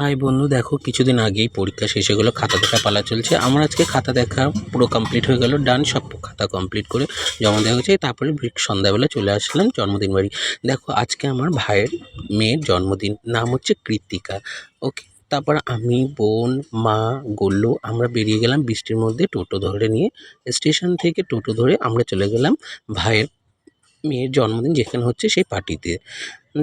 High বন্ধু, দেখো কিছুদিন আগেই পরীক্ষা শেষ হয়ে গেলো, খাতা দেখা পালা চলছে। আমার আজকে খাতা দেখা পুরো কমপ্লিট হয়ে গেল, ডান, সব খাতা কমপ্লিট করে জমা দেওয়া হয়েছে। তারপরে সন্ধ্যাবেলা চলে আসলাম জন্মদিন বাড়ি। দেখো আজকে আমার ভাইয়ের মেয়ের জন্মদিন, নাম হচ্ছে কৃত্তিকা। ওকে, তারপর আমি, বোন, মা, গোল্লু আমরা বেরিয়ে গেলাম বৃষ্টির মধ্যে টোটো ধরে নিয়ে। স্টেশন থেকে টোটো ধরে আমরা চলে গেলাম ভাইয়ের মেয়ের জন্মদিন যেখানে হচ্ছে সেই পার্টিতে।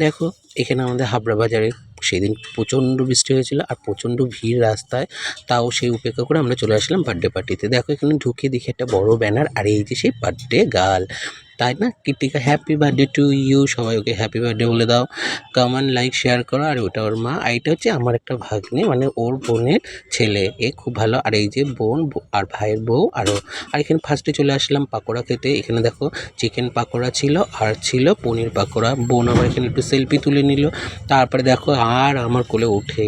দেখো এখানে আমাদের হাবড়া বাজারে সেদিন প্রচণ্ড বৃষ্টি হয়েছিল আর প্রচণ্ড ভিড় রাস্তায়, তাও সেই উপেক্ষা করে আমরা চলে আসলাম বার্থডে পার্টিতে। দেখো এখানে ঢুকে দেখি একটা বড় ব্যানার, আর এই যে সেই বার্থডে গার্ল, তাই না? Kritika, happy birthday to you. সবাই ওকে হ্যাপি বার্থডে বলে দাও, কমেন্ট লাইক শেয়ার করো। আর ওটা ওর মা, আর এটা হচ্ছে আমার একটা ভাগ্নে, মানে ওর বোনের ছেলে, এ খুব ভালো। আর এই যে বোন আর ভাইয়ের বউ আরও। আর এখানে ফার্স্টে চলে আসলাম পাকোড়া খেতে। এখানে দেখো চিকেন পাকোড়া ছিল আর ছিল পনির পাকোড়া। বোন আবার এখানে একটু সেলফি তুলে নিল। তারপরে দেখো আর আমার কোলে উঠে,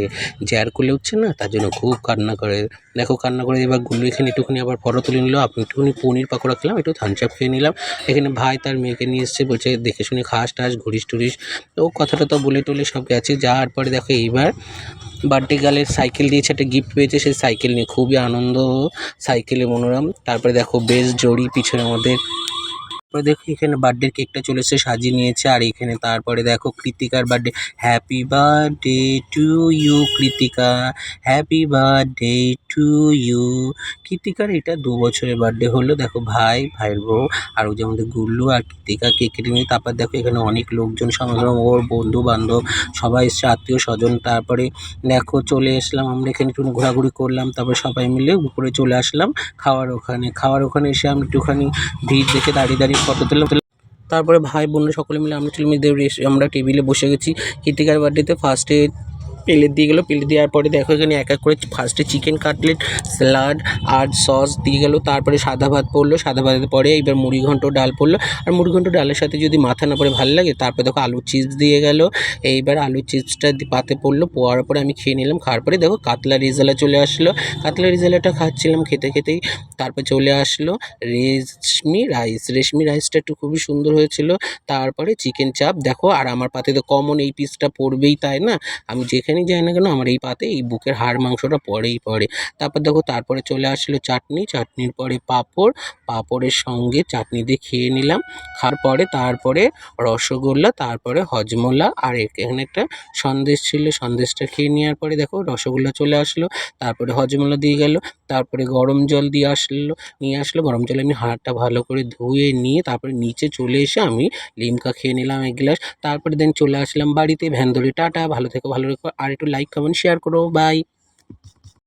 যার কোলে উঠছে না তার জন্য খুব কান্না করে। দেখো কান্না করে এবার গুল্লু এখানে একটুখানি আবার ফটো তুলে নিল। আপনি একটুখানি পনির পাকোড়া খেলাম, একটু থামস আপ খেয়ে নিলাম। এখানে ভাই তার মেয়েকে নিয়ে এসছে, বলছে দেখে শুনে খাস টাস, ঘুরিস টুরিস। তো কথাটা তো বলে টলে সব গেছে। যাওয়ার পরে দেখো এইবার বার্থডে গার্লের সাইকেল দিয়েছে, একটা গিফট পেয়েছে, সেই সাইকেল নিয়ে খুবই আনন্দ, সাইকেলে মনোরম। তারপরে দেখো বেশ জড়ি পিছনে আমাদের। তারপরে দেখো এখানে বার্থডে কেকটা চলে এসে সাজিয়ে নিয়েছে। আর এখানে তারপরে দেখো কৃতিকার birthday, happy birthday to you Kritika, happy birthday to you. কৃতিকার এটা 2 বছরের বার্থডে হলো। দেখো ভাই, ভাইয়ের বউ আর ওই যে আমাদের গুল্লু আর কৃতিকা কেক কেটে নিয়ে। তারপর দেখো এখানে অনেক লোকজন সমাগম, ওর বন্ধু বান্ধব সবাই এসছে, আত্মীয় স্বজন। তারপরে দেখো চলে এসলাম আমরা এখানে, একটু ঘোরাঘুরি করলাম। তারপরে সবাই মিলে উপরে চলে আসলাম খাওয়ার ওখানে এসে আমি একটুখানি ভিড় দেখে দাঁড়িয়ে ফটো তুললাম। তারপরে ভাই বোনরা সকলে মিলে আমরা চলে আমরা টেবিলে বসে গেছি। কৃতিকার বার্থডেতে ফার্স্টে প্লেট দিয়ে গেলো, প্লেট দেওয়ার পরে দেখো এখানে এক এক করে ফার্স্টে চিকেন কাটলেট, স্যালাড আর সস দিয়ে গেলো। তারপরে সাদা ভাত পড়লো, সাদা ভাতের পরে এবার মুড়ি ঘন্ট ডাল পড়লো। আর মুড়ি ঘন্ট ডালের সাথে যদি মাথা না পড়ে ভালো লাগে। তারপরে দেখো আলুর চিপস দিয়ে গেলো। এইবার আলুর চিপসটা পাতে পড়লো, পোয়ার পরে আমি খেয়ে নিলাম। খাওয়ার পরে দেখো কাতলা রেজালা চলে আসলো। কাতলা রেজালাটা খাচ্ছিলাম, খেতে খেতেই তারপর চলে আসলো রেশমি রাইসটা একটু খুবই সুন্দর হয়েছিল। তারপরে চিকেন চাপ দেখো, আর আমার পাতে তো কমন এই পিসটা পড়বেই, তাই না? আমি যেখানেই যাই না কেন আমার এই পাতে এই বুকের হাড় মাংসটা পড়ে। তারপর দেখো তারপরে চলে আসলো চাটনি, চাটনির পরে পাঁপড়ের সঙ্গে চাটনি দিয়ে খেয়ে নিলাম। খাওয়ার পরে তারপরে রসগোল্লা, তারপরে হজমোলা, আর এখানে একটা সন্দেশ ছিল, সন্দেশটা খেয়ে নেওয়ার পরে দেখো রসগোল্লা চলে আসলো। তারপরে হজমোলা দিয়ে গেল। তারপরে গরম জল নিয়ে আসলো। গরম জলে আমি হাড়টা ভালো করে ধুয়ে নিয়ে তারপরে নিচে চলে এসে আমি লিমকা খেয়ে নিলাম 1 গ্লাস। তারপরে দেন চলে আসলাম বাড়িতে। ভ্যান ধরে টাটা, ভালো থেকো, ভালো রেখো। আর একটু লাইক কমেন্ট শেয়ার করো, বাই।